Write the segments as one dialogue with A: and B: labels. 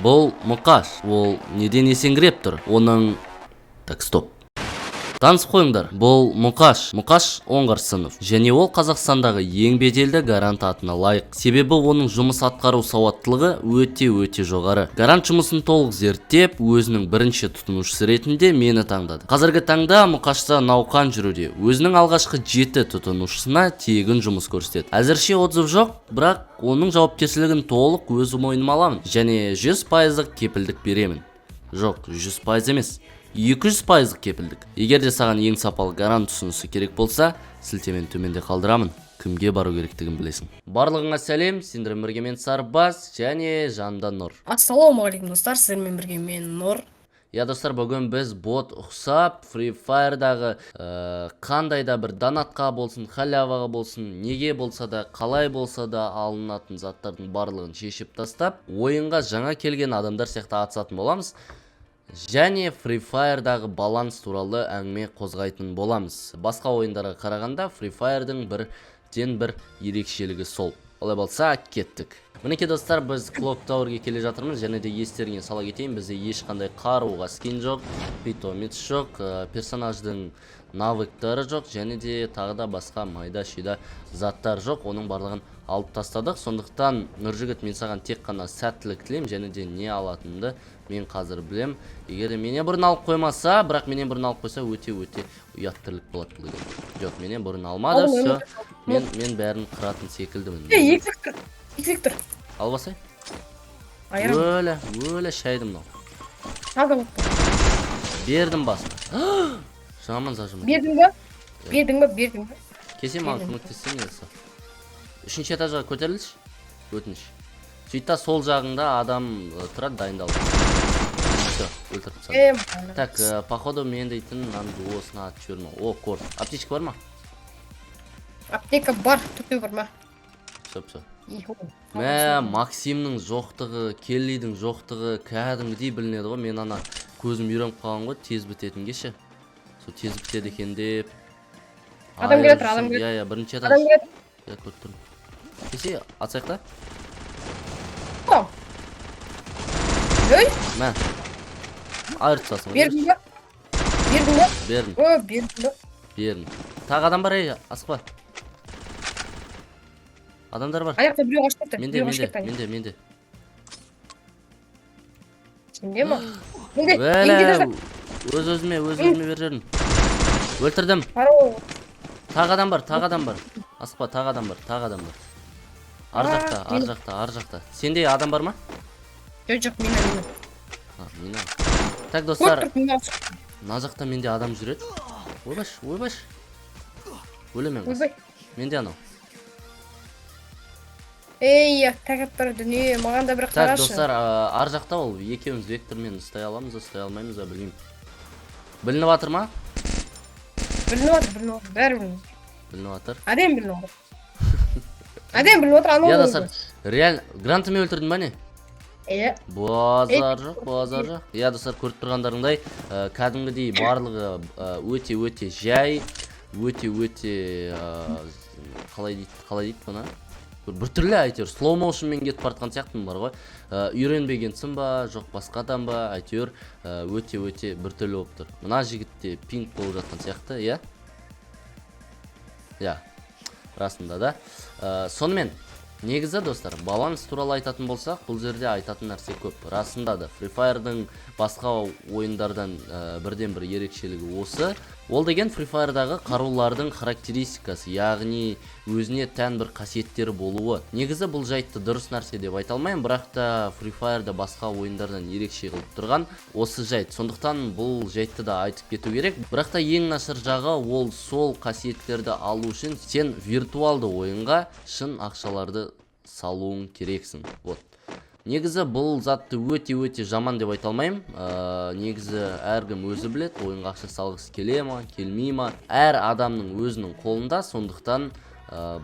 A: Бұл мұқаш, ол неден есеңгіреп тұр? Оның... Так, стоп. Таныс қойыңдар, бұл Мұқаш Оңғарсынов, және ол Қазақстандағы ең беделді Гарант атына лайық. Себебі оның жұмыс атқару сауаттылығы өте жоғары. Гарант жұмысын толық зерттеп, өзінің бірінші тұтынушысы ретінде мені таңдады. Қазіргі таңда Мұқашта науқан жүруде. Өзінің алғашқы 7 тұтынушысына тегін жұмыс көрсетеді. Әзірше отзыв жоқ, бірақ оның жауапкершілігін толық өз мойныма аламын және 100% кепілдік беремін. Жоқ, 100% емес. 200% кепілдік. Егер де саған ең сапалы Гарант ұсынысы керек болса, сілтемені төменде қалдырамын. Кімге бару керектігін білесің. Барлығыңа сәлем, сендермен бірге мен Сарбаз және жанында Нұр.
B: Ассалаумағалейкум достар, сіздермен бірге мен Нұр.
A: Достар, бүгін біз бот ұқсап, Free Fire'дағы қандай да бір донатқа болсын, халяваға болсын, неге болса да, қалай болса да алынатын заттардың барлығын шешіп тастап, ойынға жаңа келген адамдар сияқты атысатын боламыз. Және Free Fire'дағы баланс туралы әңгіме қозғайтын боламыз. Басқа ойындарға қарағанда Free Fire'дың бір ерекшелігі сол. Олай болса, кеттік. Мінекей достар, біз Clock Tower'ге келе жатырмыз, және де естеріңе сала кетейін, бізде ешқандай қаруға скин жоқ, питомец жоқ, персонаждың навыктары жоқ, және де тағы да басқа майда-шүйда заттар жоқ. Оның барлығын алып тастадық. Сондықтан Нұржігіт, мен саған тек қана сәттілік тілеймін, және де не алатынымды мен қазір білем. Егер менен бұрын алып қоймаса, бірақ менен бұрын алып қойса, өте ұят тірлік болады бұл екен. Жоқ, менен бұрын алмады, все. Мен бәрін қыратын секілдімін.
B: Екі тұр.
A: Албасай?
B: Айрам.
A: Өлі шайды мынау.
B: Алда бұтты.
A: Бердім басын. Жаман зажым.
B: Бердің ба?
A: Кесе маған көмектесең елсі. Үшінші этажға көтерілші. Өтініш. Сөйтті сол жағында адам тұрады, дайындалды. Все, өлтіріп тастады. Так, походу мен дейтін мынаның дуосына атып жіберме. О, корт. Аптечка бар ма?
B: Аптека бар, түпте бар ма?
A: Все. Мә, Максимнің жоқтығы, Келлидің жоқтығы кәдімгідей білінеді ғой. Мен ана көзім үйреніп қалған ғой, тез бітетін кеше. Сол тез бітеді екен деп.
B: Адам келетір.
A: Иә, бірінші этаж. Я көріп тұрмын. Кесе, атсайық та?
B: Өй?
A: Мә. Айырып тастасың.
B: Бердің ба?
A: Бердім. Тағы адам бар, асықпа. Адамдар бар.
B: Аяқта біреу қашып кетті.
A: Менде.
B: Сенде ма?
A: Өз-өзіме бер жерін. Өлтірдім. Тағы адам бар. Асықпа, тағы адам бар. Ар жақта. Сенде адам бар ма?
B: Жоқ,
A: Мина. Так, достар. На жақта менде адам жүреді. Ойбаш. Өлемен қыз. Менде анау.
B: Ей, тәкіп бір дүние, маған да бір қарашы.
A: Так, достар, ар жақта ол екеуміз вектормен ұстай аламыз, ұстай алмаймыз, білмеймін. Білініп атыр ма?
B: Білініп атыр, бәрі
A: білініп атыр.
B: Әдем білініп атыр, анау.
A: Я, достар, реал, грантымен өлтірдің ба не? Базар жоқ. Я, достар, көріп тұрғандарыңдай, кәдімгідей барлығы өте жай, өте қалай дейді бұна? Бір түрлі әйтеуір slow motionмен кетіп бартқан сияқтым бар ғой. Үйренбегенсің ба, жоқ басқадан ба, әйтеуір өте бір түрлі болып тұр. Мына жігітте пинг болып жатқан сияқты, иә? Иә, расында да. Сонымен, негізі достар, баланс туралы айтатын болсақ, бұл жерде айтатын нәрсе көп. Расында да, Free Fire'дың басқа ойындардан бірден бір ерекшелігі осы. Ол деген Free Fire'дағы қарулардың характеристикасы, яғни өзіне тән бір қасиеттері болуы. Негізі бұл жайтты дұрыс нәрсе деп айта алмаймын, бірақ та Free Fire'да басқа ойындардан ерекше қылып тұрған осы жайт. Сондықтан бұл жайтты да айтып кету керек. Бірақ та ең нашар жағы ол сол қасиеттерді алу үшін сен виртуалды ойынға шын ақшаларды салуың керексің. Вот. Негізі бұл затты өте жаман деп айта алмаймын. Негізі әркім өзі біледі, ойынға ақша салғысы келе ма, келмей ма. Әр адамның өзінің қолында, сондықтан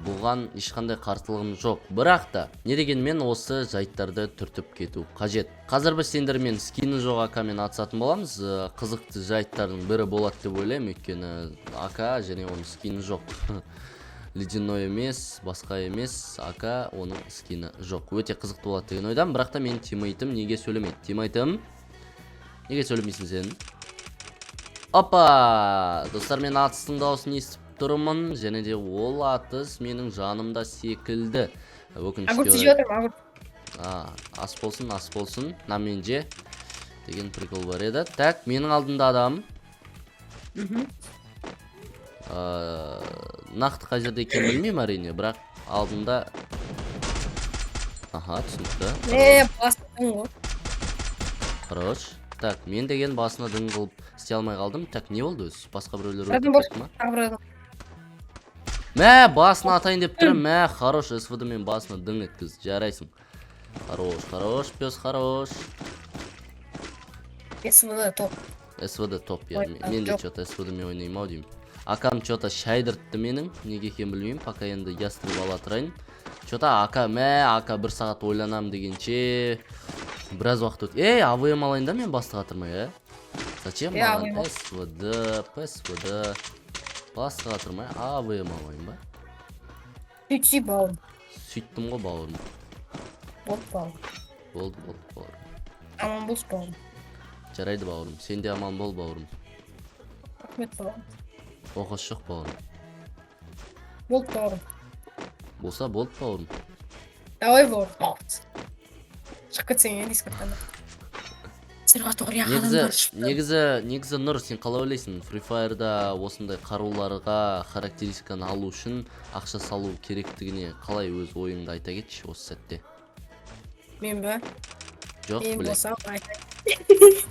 A: бұған ешқандай қарсылығым жоқ. Бірақ та, не дегенмен осы жайттарды түртіп кету қажет. Қазір біз сендермен скині жоқ акамен атысатын боламыз. Қызықты жайттардың бірі болады деп ойлаймын, өйткені ака және оның скині жоқ. ледяной емес, басқа емес, ака оның скины жоқ. Өте қызықты болады деген ойдам, бірақ та менің тимейтім неге сөйлемейді? Тимейтім, неге сөйлемейсің сен? Опа! Достар, мен атыстың дауысын естіп тұрмын, және де ол атыс менің жанымда секілді.
B: Огурцы жеп отырмын,
A: Ас болсын, намен же деген прикол бар еді. Так, менің алдымда адам. Нақты қай жерде екенін білмеймін әрине, бірақ алдында. Аха, түсінікті.
B: Бастың ғой.
A: Хорош. Так, мен деген басына дың қылып істей алмай қалдым. Так, не болды өзі? Басқа біреулер
B: Адам бар,
A: өтіп ма?
B: тағы бір адам.
A: Мә, басына атайын деп тұрым. Мә, хорош, СВД мен басына дың еткіз. Жарайсың. Хорош, пес, хорош.
B: СВД топ.
A: СВД топ, я.
B: Ой,
A: Мен де
B: жоқ.
A: что-то СВД мен ойнаймын ау деймін. Акам что-то шайдыртты менің. Неге екенін білмеймін. Пока енді ястреб ала тұрайын. Что-то ака бір сағат ойланам дегенше біраз уақыт өтті. АВМ алайын да мен бастыға тұрмай, Зачем маған СВД бастыға тұрмай АВМ алайын ба?
B: Сөйтсей бауырым.
A: Сөйттім ғой бауырым.
B: Болды бауырым.
A: Болды бауырым.
B: Аман болсын бауырым.
A: Жарайды бауырым. Сен де аман бол бауырым.
B: Рахмет бауырым.
A: Оқыс жоқ бауырым.
B: Болды бауырым.
A: Болса болды бауырым.
B: Давай бауырым. Шығып кетсең дискорттан. Сен тоғыр
A: Негізі Нұр, сен қалай ойлайсың? Free Fire'да осындай қаруларға характеристиканы алу үшін ақша салу керектігіне қалай өз ойыңды айта кетші осы сәтте?
B: Мен бе?
A: Жоқ,
B: Мен
A: біле.
B: болсам айтайын.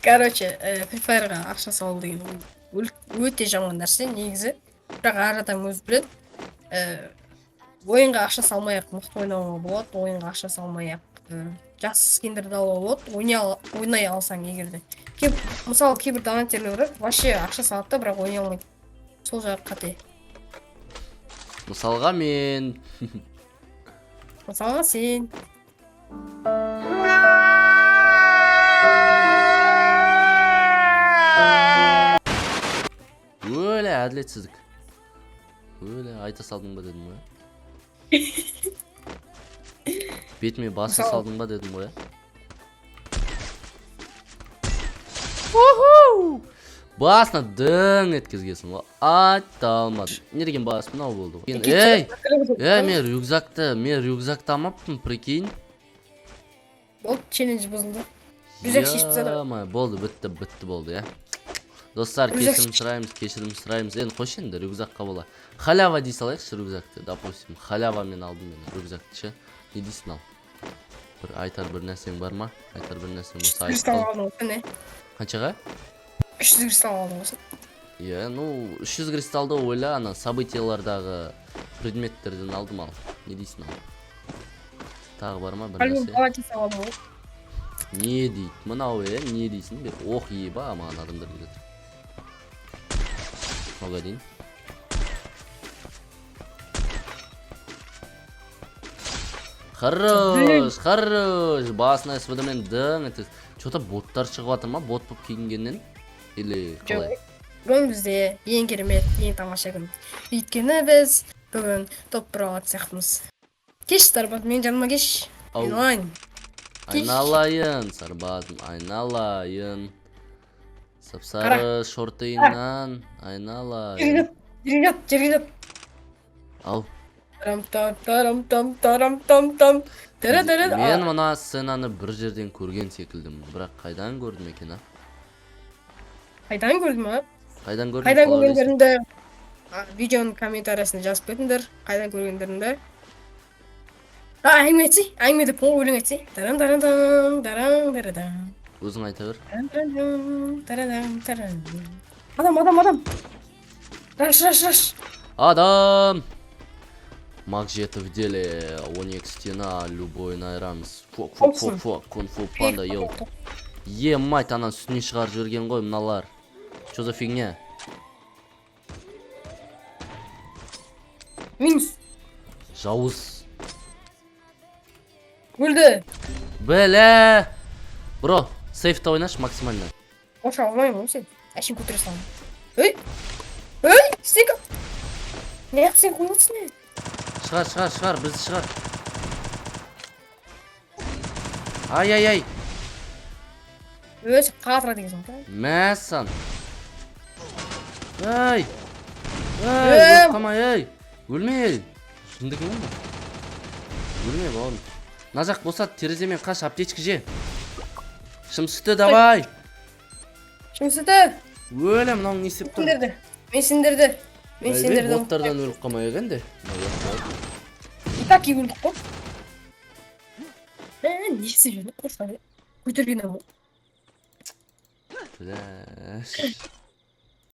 B: Короче, Free Fire'ға ақша салу деген өте жаман нәрсе негізі. Бірақ әр адам өз біледі. Ойынға ақша салмай-ақ мықты ойнауға болады, ойынға ақша салмай-ақ жақсы скиндерді алуға болады, ойнай алсаң егерде. Мысалы, кейбір донаттерлер бар, вообще ақша салады да, бірақ ойнай алмайды. Сол жағы қате.
A: Мысалға мен.
B: Мысалға сен.
A: Өлі әділетсіздік. Өлі айта салдың ба дедім ғой. Бетіме басы салдың ба дедім ғой. Басына дың еткізгесін ғой. Айта алмады. Нерген бас мынау болды ғой. Мен рюкзакты амаппын, прикинь.
B: Болды, челлендж бұзылды. Рюкзак шешіп тастады.
A: Болды, бітті болды, Достар, кешірім сұраймыз. Енді қош енді рюкзакқа бола. Халява дей салайықшы рюкзакты. Допустим, халявамен алдым мен рюкзакты. Не дейсің ал? Айтар бір нәрсең бар ма? Айтар бір нәрсең болса айтып
B: кристалл алдың ғой, не?
A: Қаншаға?
B: 300 кристалл алдың ғой.
A: 300 кристалды ойла, ана событиялардағы предметтерден алдым ал. Не дейсің ал? Тағы бар ма бір нәрсе? Не дейді? Мынау не дейсің? Оқ еба амаған адамдар келеді. Оға дейін. Хорош. Басына СВД-мен дың. Что-то боттар шығып атыр ма? Бот болып киінгеннен? Или қалай?
B: Бүгін бізде ең керемет, ең тамаша күн. Өйткені біз бүгін топ бұралат сияқтымыз. Кеш, Сарбат, мен жаныма кеш.
A: Айналайын, Сарбатым, айналайын. Сапсары шортыйынан айналайын.
B: Жерге жат.
A: Ау.
B: Тарам-там.
A: Мен мына сценаны бір жерден көрген секілдім. Бірақ қайдан көрдім екен,
B: Қайдан көрдім,
A: Қайдан
B: көргендеріңді видеоның комментариясына жазып кетіңдер. Қайдан көргендеріңді. Әңгіме айтсай, әңгіме деп қоң өлең айтсай.
A: Өзің айта бер.
B: Адам. Раш.
A: Адам! Маг жеті в деле, 12 стена, любой найрамыз. Кунг-фу панда, ел. Мать, анан сүтіне шығарып жіберген ғой мыналар. Чё за фигня?
B: Минус.
A: Жауыз.
B: Өлді.
A: Бля! Бро, сейфта ойнаш максимально.
B: Оша алмаймын сен. Әшін көтере салам. Ой, стека. Не сен қойылсын не?
A: Шығар, бізді шығар. Ай.
B: Өзі қатыра дегенсің да.
A: Мәссан. Ай, қамай, өлме. Шындығың ба? Өлме, бауырым. Мына жақ босат, тереземен қаш, аптечка же. Шымсыты, давай.
B: Шымсыты.
A: Өле, мынауың не істеп тұр?
B: Мен сендерді.
A: Боттардан өліп қамай екен де.
B: И так егілдік қой. Не істеп жүрді? Көтерген ау.